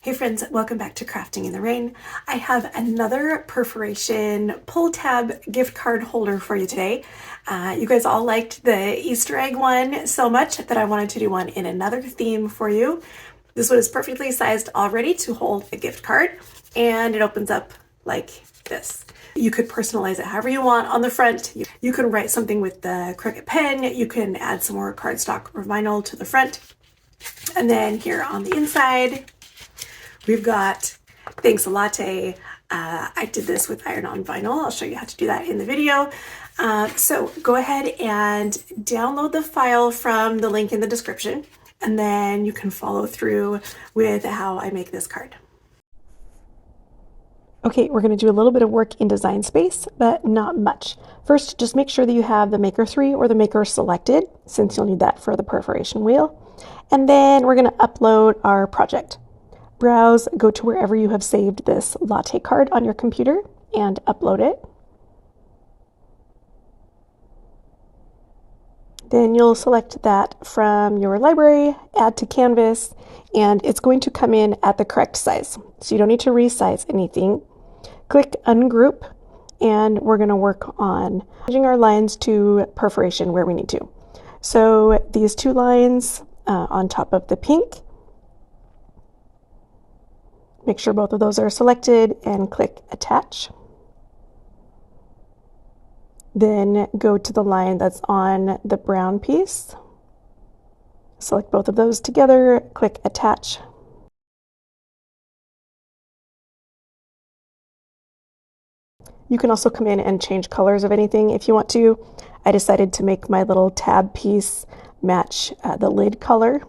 Hey friends, welcome back to Crafting in the Rain. I have another Perforation pull tab gift card holder for you today. You guys all liked the Easter egg one so much that I wanted to do one in another theme for you. This one is perfectly sized already to hold a gift card, and it opens up like this. You could personalize it however you want. On the front, you can write something with the Cricut pen. You can add some more cardstock or vinyl to the front. And then here on the inside, we've got thanks Latte. I did this with iron-on vinyl. I'll show you how to do that in the video. So go ahead and download the file from the link in the description, and then you can follow through with how I make this card. Okay, we're going to do a little bit of work in Design Space, but not much. First, just make sure that you have the Maker 3 or the Maker selected, since you'll need that for the perforation wheel. And then we're going to upload our project. Browse, go to wherever you have saved this Latte card on your computer and upload it. Then you'll select that from your library, add to Canvas, and it's going to come in at the correct size. So you don't need to resize anything. Click Ungroup, and we're going to work on changing our lines to perforation where we need to. So these two lines on top of the pink, make sure both of those are selected and click Attach. Then go to the line that's on the brown piece. Select both of those together, click Attach. You can also come in and change colors of anything if you want to. I decided to make my little tab piece match the lid color.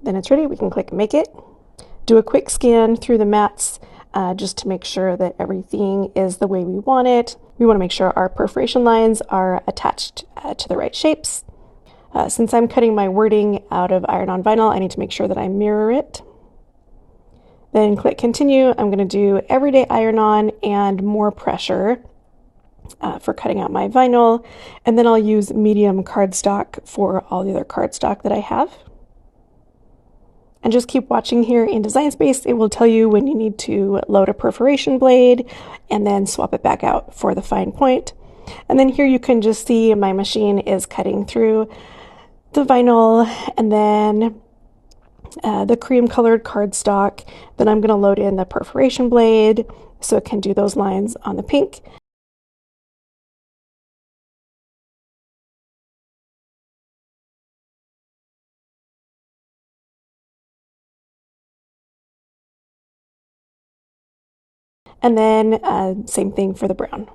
Then it's ready. We can click Make It. Do a quick scan through the mats just to make sure that everything is the way we want it. We want to make sure our perforation lines are attached to the right shapes. Since I'm cutting my wording out of iron-on vinyl, I need to make sure that I mirror it. Then click Continue. I'm going to do everyday iron-on and more pressure for cutting out my vinyl. And then I'll use medium cardstock for all the other cardstock that I have. And just keep watching here in Design Space. It will tell you when you need to load a perforation blade and then swap it back out for the fine point. And then here you can just see my machine is cutting through the vinyl and then the cream colored cardstock. Then I'm going to load in the perforation blade so it can do those lines on the pink. And then same thing for the brown.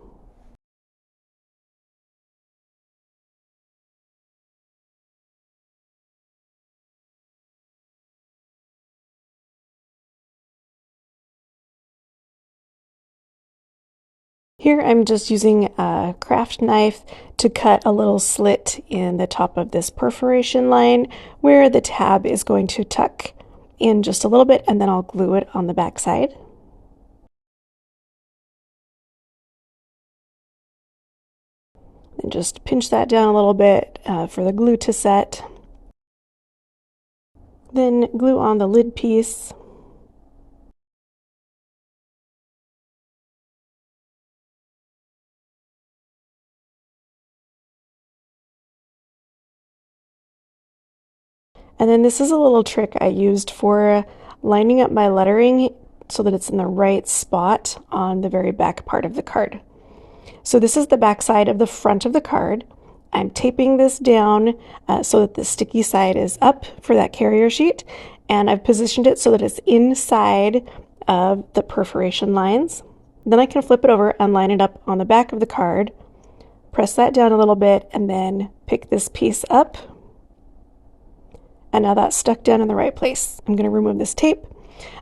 Here I'm just using a craft knife to cut a little slit in the top of this perforation line where the tab is going to tuck in just a little bit, and then I'll glue it on the back side. And just pinch that down a little bit for the glue to set. Then glue on the lid piece. And then this is a little trick I used for lining up my lettering so that it's in the right spot on the very back part of the card. So this is the back side of the front of the card. I'm taping this down so that the sticky side is up for that carrier sheet, and I've positioned it so that it's inside of the perforation lines. Then I can flip it over and line it up on the back of the card, press that down a little bit, and then pick this piece up. And now that's stuck down in the right place. I'm going to remove this tape.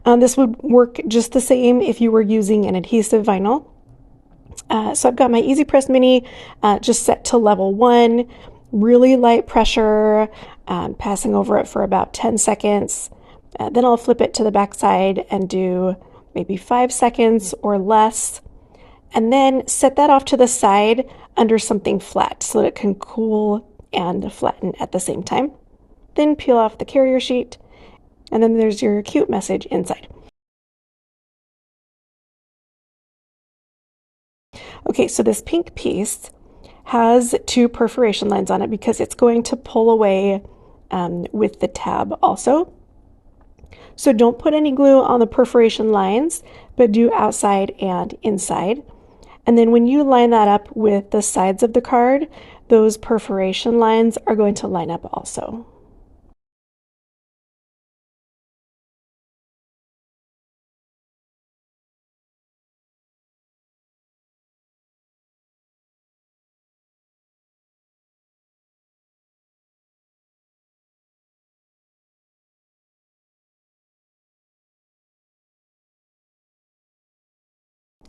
This would work just the same if you were using an adhesive vinyl. So I've got my Easy Press Mini just set to level 1, really light pressure, passing over it for about 10 seconds. Then I'll flip it to the back side and do maybe 5 seconds or less. And then set that off to the side under something flat so that it can cool and flatten at the same time. Then peel off the carrier sheet, and then there's your cute message inside. Okay, so this pink piece has two perforation lines on it because it's going to pull away with the tab also. So don't put any glue on the perforation lines, but do outside and inside. And then when you line that up with the sides of the card, those perforation lines are going to line up also.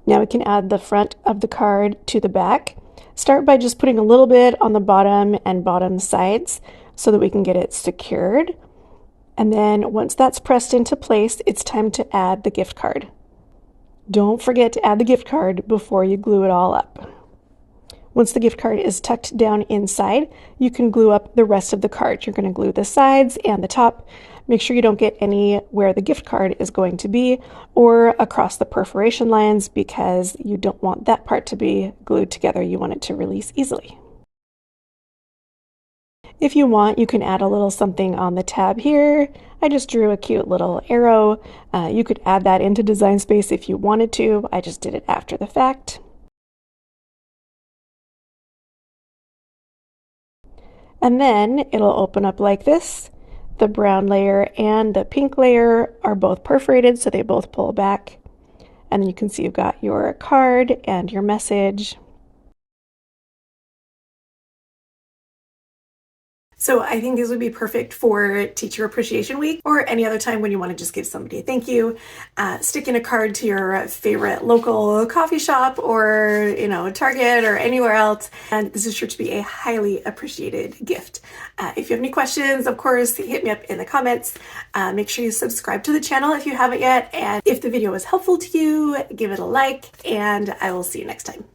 Now we can add the front of the card to the back. Start by just putting a little bit on the bottom and bottom sides so that we can get it secured. And then once that's pressed into place, it's time to add the gift card. Don't forget to add the gift card before you glue it all up. Once the gift card is tucked down inside, you can glue up the rest of the card. You're going to glue the sides and the top. Make sure you don't get any where the gift card is going to be or across the perforation lines because you don't want that part to be glued together. You want it to release easily. If you want, you can add a little something on the tab here. I just drew a cute little arrow. You could add that into Design Space if you wanted to. I just did it after the fact. And then it'll open up like this. The brown layer and the pink layer are both perforated, so they both pull back. And then you can see you've got your card and your message. So I think these would be perfect for Teacher Appreciation Week or any other time when you want to just give somebody a thank you. Stick in a card to your favorite local coffee shop or, Target or anywhere else. And this is sure to be a highly appreciated gift. If you have any questions, of course, hit me up in the comments. Make sure you subscribe to the channel if you haven't yet. And if the video was helpful to you, give it a like, and I will see you next time.